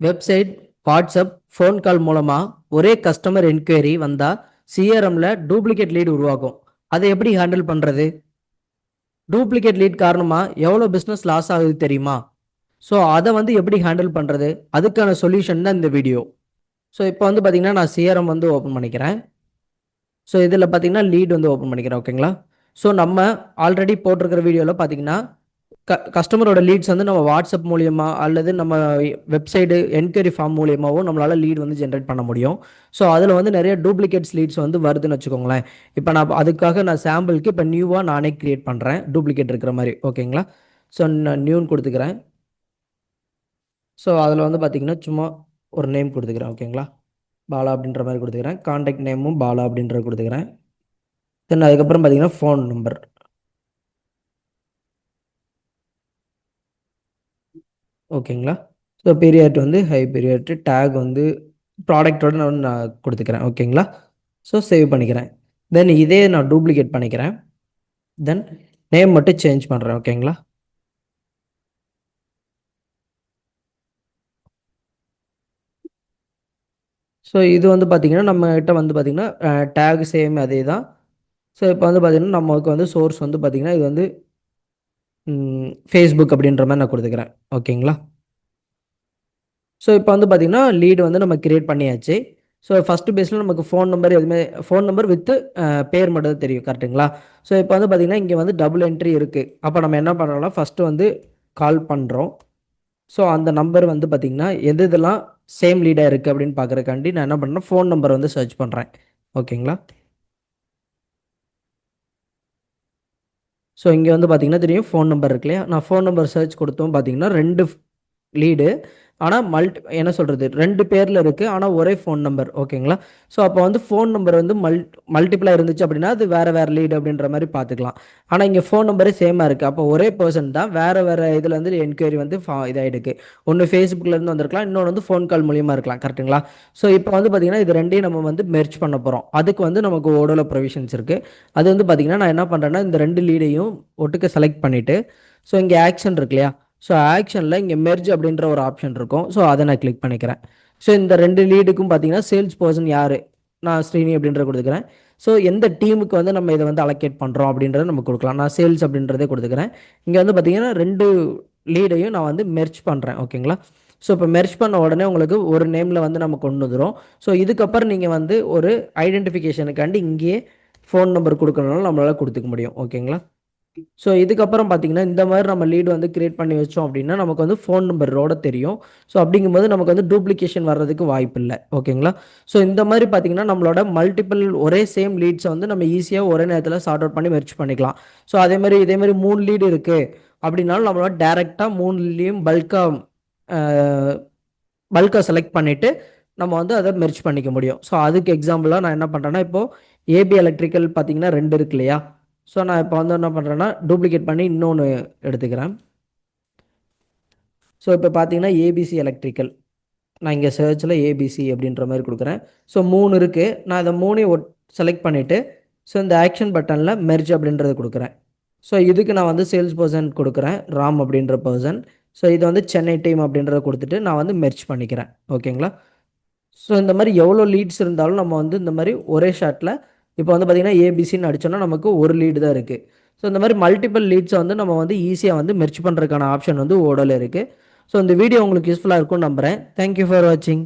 Website, WhatsApp, phone call மூலமா ஒரே customer enquiry வந்தா சிஆர்எம்ல டூப்ளிகேட் லீட் உருவாகும். அதை எப்படி ஹேண்டில் பண்றது? டூப்ளிகேட் லீட் காரணமா எவ்வளோ பிஸ்னஸ் லாஸ் ஆகுது தெரியுமா? ஸோ அதை வந்து எப்படி ஹேண்டில் பண்றது? அதுக்கான சொல்யூஷன் தான் இந்த வீடியோ. ஸோ இப்போ வந்து பார்த்தீங்கன்னா நான் சிஆர்எம் வந்து ஓப்பன் பண்ணிக்கிறேன். ஸோ இதில் பார்த்தீங்கன்னா லீட் வந்து ஓப்பன் பண்ணிக்கிறேன். ஓகேங்களா? ஸோ நம்ம ஆல்ரெடி போட்டிருக்கிற வீடியோவில் பார்த்தீங்கன்னா கஸ்டமரோட லீட்ஸ் வந்து நம்ம வாட்ஸ்அப் மூலியமா அல்லது நம்ம வெப்சைடு என்கொயரி ஃபார்ம் மூலியமாகவும் நம்மளால் லீட் வந்து ஜென்ரேட் பண்ண முடியும். ஸோ அதில் வந்து நிறைய டூப்ளிகேட்ஸ் லீட்ஸ் வந்து வருதுன்னு வச்சுக்கோங்களேன். இப்போ நான் அதுக்காக நான் சாம்பிளுக்கு இப்போ நியூவாக நானே கிரியேட் பண்ணுறேன் டூப்ளிகேட் இருக்கிற மாதிரி. ஓகேங்களா? ஸோ நான் நியூன்னு கொடுத்துக்கிறேன். ஸோ அதில் வந்து பார்த்தீங்கன்னா சும்மா ஒரு நேம் கொடுத்துக்கிறேன். ஓகேங்களா? பாலா அப்படின்ற மாதிரி கொடுத்துக்கிறேன். கான்டாக்ட் நேமும் பாலா அப்படின்ற கொடுத்துக்கிறேன். தென் அதுக்கப்புறம் பார்த்தீங்கன்னா ஃபோன் நம்பர். ஓகேங்களா? ஸோ பீரியட் வந்து ஹை பீரியட் டேக் வந்து ப்ராடக்டோட நான் கொடுத்துக்கிறேன். ஓகேங்களா? ஸோ சேவ் பண்ணிக்கிறேன். தென் இதே நான் டூப்ளிகேட் பண்ணிக்கிறேன். தென் நேம் மட்டும் சேஞ்ச் பண்ணுறேன். ஓகேங்களா? ஸோ இது வந்து பார்த்தீங்கன்னா நம்மகிட்ட வந்து பார்த்தீங்கன்னா டேக் சேம் அதே தான். ஸோ இப்போ வந்து பார்த்தீங்கன்னா நமக்கு வந்து சோர்ஸ் வந்து பார்த்தீங்கன்னா இது வந்து ஃபேஸ்புக் அப்படின்ற மாதிரி நான் கொடுத்துக்கிறேன். ஓகேங்களா? ஸோ இப்போ வந்து பார்த்தீங்கன்னா லீடு வந்து நம்ம கிரியேட் பண்ணியாச்சு. ஸோ ஃபஸ்ட்டு பேஸில் நமக்கு ஃபோன் நம்பர் எதுவுமே ஃபோன் நம்பர் வித்து பேர் மட்டும் தான் தெரியும். கரெக்டுங்களா? ஸோ இப்போ வந்து பார்த்தீங்கன்னா இங்கே வந்து டபுள் என்ட்ரி இருக்குது. அப்போ நம்ம என்ன பண்ணுறோம்னா ஃபஸ்ட்டு வந்து கால் பண்ணுறோம். ஸோ அந்த நம்பர் வந்து பார்த்தீங்கன்னா எது இதெல்லாம் சேம் லீடாக இருக்குது அப்படின்னு பார்க்குறக்காண்டி நான் என்ன பண்ணுறேன் ஃபோன் நம்பர் வந்து சர்ச் பண்ணுறேன். ஓகேங்களா? ஸோ இங்கே வந்து பார்த்தீங்கன்னா தெரியும் ஃபோன் நம்பர் இருக்கு இல்லையா? நான் ஃபோன் நம்பர் சர்ச் கொடுத்தோம் பார்த்தீங்கன்னா 2 லீடு. ஆனா என்ன சொல்றது? 2 பேர்ல இருக்கு. ஆனா ஒரே ஃபோன் நம்பர். ஓகேங்களா? ஸோ அப்போ வந்து ஃபோன் நம்பர் வந்து மல்டிபிளா இருந்துச்சு அப்படின்னா, அது வேற வேற லீடு அப்படின்ற மாரி பார்த்துக்கலாம். ஆனா இங்க ஃபோன் நம்பரே சேமா இருக்கு. அப்போ ஒரே பெர்சன் தான். வேற வேற இதுல இருந்து என்கொயரி வந்து இதாயிருக்கு. ஒண்ணு Facebookல இருந்து வந்திருக்கலாம். இன்னொன்னு வந்து ஃபோன் கால் மூலியமா இருக்கலாம். கரெக்ட்டுங்களா? ஸோ இப்போ வந்து பார்த்தீங்கன்னா, இது 2யும் நம்ம வந்து மெர்ஜ் பண்ண போறோம். அதுக்கு வந்து நமக்கு ஓடோல ப்ரொவிஷன்ஸ் இருக்கு. அது வந்து பார்த்தீங்கன்னா, நான் என்ன பண்றேன்னா, இந்த 2 லீடையும் ஒட்டுக்க செலக்ட் பண்ணிட்டு, ஸோ இங்க ஆக்ஷன் இருக்கு இல்லையா? ஸோ ஆக்ஷனில் இங்கே மெர்ஜ் அப்படின்ற ஒரு ஆப்ஷன் இருக்கும். ஸோ அதை நான் கிளிக் பண்ணிக்கிறேன். ஸோ இந்த 2 லீடுக்கும் பார்த்தீங்கன்னா சேல்ஸ் பர்சன் யார், நான் ஸ்ரீனி அப்படின்ற கொடுத்துக்கிறேன். ஸோ எந்த டீமுக்கு வந்து நம்ம இதை வந்து அலோகேட் பண்ணுறோம் அப்படின்றத நம்ம கொடுக்கலாம். நான் சேல்ஸ் அப்படின்றதே கொடுத்துக்கிறேன். இங்கே வந்து பார்த்தீங்கன்னா 2 லீடையும் நான் வந்து மெர்ஜ் பண்ணுறேன். ஓகேங்களா? ஸோ இப்போ மெர்ஜ் பண்ண உடனே உங்களுக்கு ஒரு நேமில் வந்து நம்ம கொண்டு வந்துடும். ஸோ இதுக்கப்புறம் நீங்கள் வந்து ஒரு ஐடென்டிஃபிகேஷனுக்காண்டி இங்கேயே ஃபோன் நம்பர் கொடுக்கணும்னாலும் நம்மளால் கொடுத்துக்க முடியும். ஓகேங்களா? ஸோ இதுக்கப்புறம் பார்த்தீங்கன்னா, இந்த மாரி நம்ம லீட் வந்து கிரியேட் பண்ணி வச்சோம் அப்படின்னா, நமக்கு வந்து ஃபோன் நம்பரோட தெரியும். ஸோ அப்படிங்கும்போது நமக்கு வந்து டூப்ளிகேஷன் வர்றதுக்கு வாய்ப்பில்ல. ஓகேங்களா? ஸோ இந்த மாரி பார்த்தீங்கன்னா, நம்மளோட மல்டிபிள் ஒரே சேம் லீட்ஸ வந்து நம்ம ஈஸியா ஒரே நேரத்தில சார்ட் அவுட் பண்ணி மெர்ஜ் பண்ணிக்கலாம். ஸோ இதே மாரி 3 லீடு இருக்கு அப்படின்னாலும் நம்மளால டைரக்ட்டா 3லயும் அ பல்க்கா செலக்ட் பண்ணிட்டு, நம்ம வந்து அத மெர்ஜ் பண்ணிக்க முடியும். ஸோ அதுக்கு எக்ஸாம்பிளா நான் என்ன பண்றேன்னா, இப்போ ஏபி எலக்ட்ரிக்கல் பார்த்தீங்கன்னா 2 இருக்கு இல்லையா? ஸோ நான் இப்போ வந்து என்ன பண்றேன்னா, டூப்ளிகேட் பண்ணி இன்னொன்னு எடுத்துக்கிறேன். ஸோ இப்போ பார்த்தீங்கன்னா, ஏபிசி எலக்ட்ரிக்கல். நான் இங்க சர்ச்ல ஏபிசி அப்படின்ற மாரி குடுக்குறேன். ஸோ 3 இருக்கு. நான் அத 3யும் செலக்ட் பண்ணிட்டு, ஸோ இந்த ஆக்ஷன் பட்டன்ல மெர்ஜ் அப்படின்றத குடுக்குறேன். ஸோ இதுக்கு நான் வந்து சேல்ஸ் பெர்சன் குடுக்குறேன். ராம் அப்படின்ற பெர்சன். ஸோ இது வந்து சென்னை டீம் அப்படின்றத குடுத்துட்டு, நான் வந்து மெர்ஜ் பண்ணிக்கிறேன். ஓகேங்களா? ஸோ இந்த மாரி எவ்வளோ லீட்ஸ் இருந்தாலும் நம்ம வந்து இந்த மாரி ஒரே ஷாட்ல இப்போ வந்து பார்த்தீங்கன்னா, ஏபிசின்னு அடிச்சோம்னா நமக்கு ஒரு லீடு தான் இருக்கு. ஸோ இந்த மாரி மல்டிபிள் லீட்ஸ வந்து நம்ம வந்து ஈஸியா வந்து மெர்ஜ் பண்றதுக்கான ஆப்ஷன் வந்து ஓடோல இருக்கு. ஸோ இந்த வீடியோ உங்களுக்கு யூஸ்ஃபுல்லா இருக்கும்னு நம்புறேன். தேங்க் யூ ஃபார் வாட்சிங்.